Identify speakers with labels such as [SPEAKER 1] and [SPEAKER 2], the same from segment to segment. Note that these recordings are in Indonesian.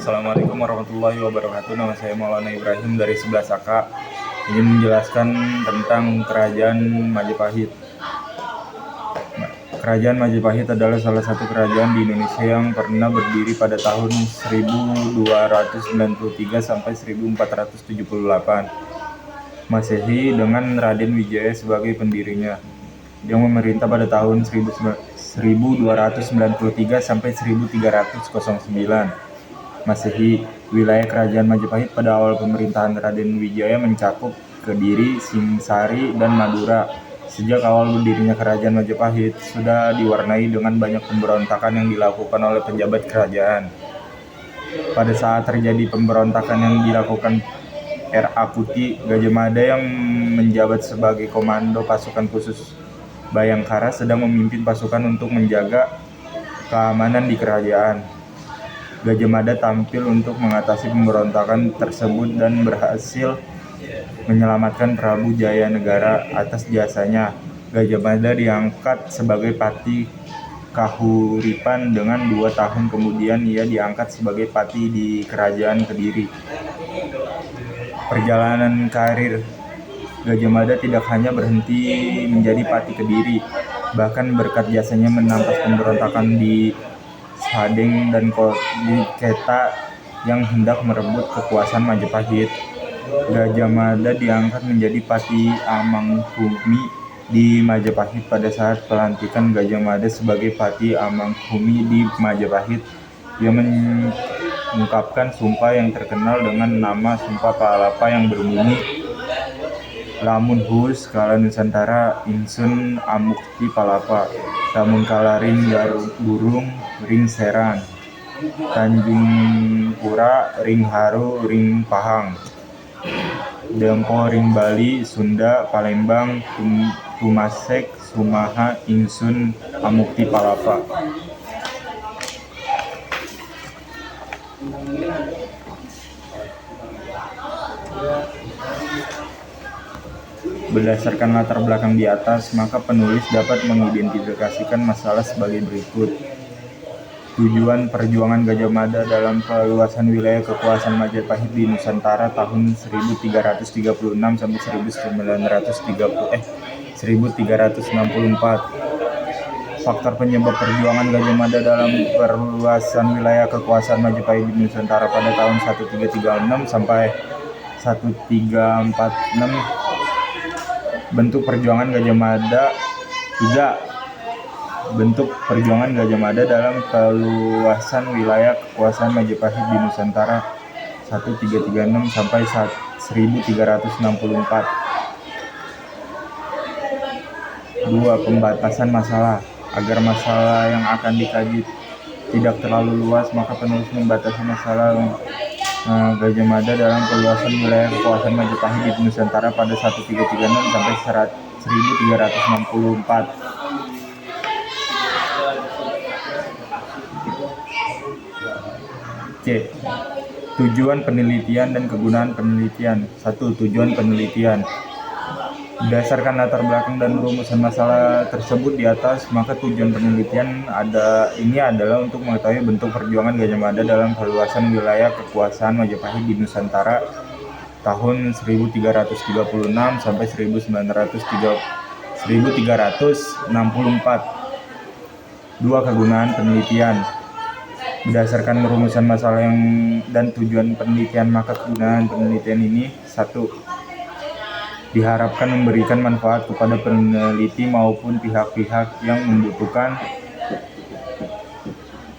[SPEAKER 1] Assalamualaikum warahmatullahi wabarakatuh. Nama saya Maulana Ibrahim dari 11 AK. Ingin menjelaskan tentang Kerajaan Majapahit. Kerajaan Majapahit adalah salah satu kerajaan di Indonesia yang pernah berdiri pada tahun 1293 sampai 1478 Masehi dengan Raden Wijaya sebagai pendirinya, yang memerintah pada tahun 1293 sampai 1309 Masehi. Wilayah Kerajaan Majapahit pada awal pemerintahan Raden Wijaya mencakup Kediri, Singsari, dan Madura. Sejak awal berdirinya Kerajaan Majapahit sudah diwarnai dengan banyak pemberontakan yang dilakukan oleh pejabat kerajaan. Pada saat terjadi pemberontakan yang dilakukan R.A. Kuti, Gajah Mada yang menjabat sebagai komando pasukan khusus Bayangkara sedang memimpin pasukan untuk menjaga keamanan di kerajaan. Gajah Mada tampil untuk mengatasi pemberontakan tersebut dan berhasil menyelamatkan Prabu Jaya Negara. Atas jasanya, Gajah Mada diangkat sebagai Pati Kahuripan. Dengan 2 tahun kemudian ia diangkat sebagai Pati di Kerajaan Kediri. Perjalanan karir Gajah Mada tidak hanya berhenti menjadi Pati Kediri, bahkan berkat jasanya menampas pemberontakan di Sadeng dan di Keta yang hendak merebut kekuasaan Majapahit. Gajah Mada diangkat menjadi Pati Amanghumi di Majapahit. Pada saat pelantikan Gajah Mada sebagai Pati Amanghumi di Majapahit, ia mengungkapkan sumpah yang terkenal dengan nama Sumpah Palapa yang berbunyi, "Lamun hus kala Nusantara insun amukti palapa, lamun kala ring burung ring serang, Tanjung Pura ring haru ring pahang, Dempo ring Bali Sunda Palembang tumasek sumaha insun amukti palapa." Berdasarkan latar belakang di atas, maka penulis dapat mengidentifikasikan masalah sebagai berikut. Tujuan perjuangan Gajah Mada dalam peluasan wilayah kekuasaan Majapahit di Nusantara tahun 1336 sampai 1364. Faktor penyebab perjuangan Gajah Mada dalam perluasan wilayah kekuasaan Majapahit di Nusantara pada tahun 1336 sampai 1346. Bentuk perjuangan Gajah Mada 3. Bentuk perjuangan Gajah Mada dalam peluasan wilayah kekuasaan Majapahit di Nusantara 1336 sampai 1364. 2. Pembatasan masalah. Agar masalah yang akan dikaji tidak terlalu luas, maka penulis membatasi masalah Gajah Mada dalam peluasan wilayah kekuasaan Majapahit di Nusantara pada 1336 sampai 1364. C. Tujuan penelitian dan kegunaan penelitian. 1. Tujuan penelitian. Berdasarkan latar belakang dan rumusan masalah tersebut di atas, maka tujuan penelitian ini adalah untuk mengetahui bentuk perjuangan Gajah Mada dalam perluasan wilayah kekuasaan Majapahit di Nusantara tahun 1336 sampai 1364. 2. Kegunaan penelitian. Berdasarkan rumusan masalah dan tujuan penelitian, maka kegunaan penelitian ini: 1. Diharapkan memberikan manfaat kepada peneliti maupun pihak-pihak yang membutuhkan.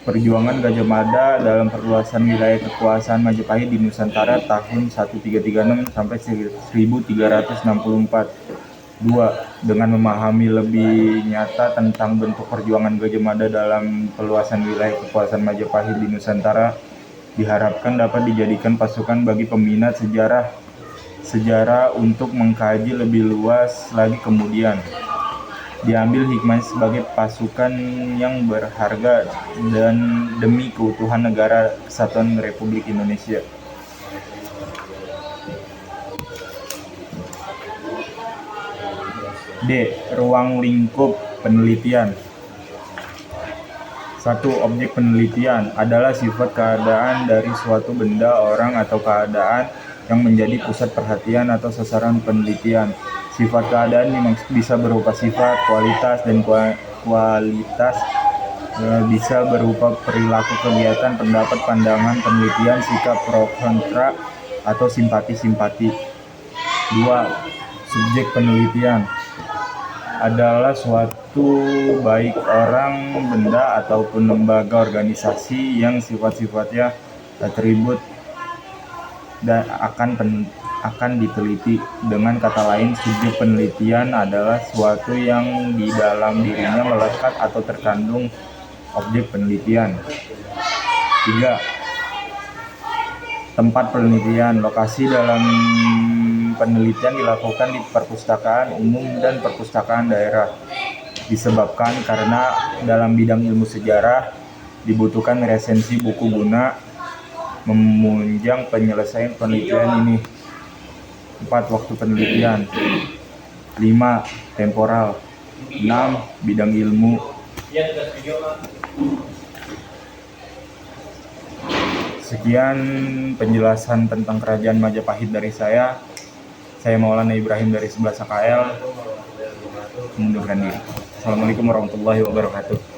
[SPEAKER 1] Perjuangan Gajah Mada dalam perluasan wilayah kekuasaan Majapahit di Nusantara tahun 1336 sampai 1364. 2. Dengan memahami lebih nyata tentang bentuk perjuangan Gajah Mada dalam peluasan wilayah kekuasaan Majapahit di Nusantara, diharapkan dapat dijadikan pasukan bagi peminat sejarah untuk mengkaji lebih luas lagi kemudian. Diambil hikmah sebagai pasukan yang berharga dan demi keutuhan negara kesatuan Republik Indonesia. D. Ruang lingkup penelitian. 1. Objek penelitian adalah sifat keadaan dari suatu benda, orang, atau keadaan yang menjadi pusat perhatian atau sasaran penelitian. Sifat keadaan bisa berupa sifat, kualitas, dan kualitas bisa berupa perilaku, kegiatan, pendapat, pandangan, penelitian, sikap pro kontra, atau simpati-simpati. 2. Subjek penelitian adalah suatu baik orang, benda, ataupun lembaga organisasi yang sifat-sifatnya atribut dan akan diteliti. Dengan kata lain, subjek penelitian adalah suatu yang di dalam dirinya melekat atau terkandung objek penelitian. 3. Tempat penelitian. Lokasi dalam penelitian dilakukan di perpustakaan umum dan perpustakaan daerah. Disebabkan karena dalam bidang ilmu sejarah dibutuhkan resensi buku guna menunjang penyelesaian penelitian ini. 4. Waktu penelitian. 5. Temporal. 6. Bidang ilmu. Sekian penjelasan tentang Kerajaan Majapahit dari saya. Saya Maulana Ibrahim dari 11 KL. Mengundurkan diri. Assalamualaikum warahmatullahi wabarakatuh.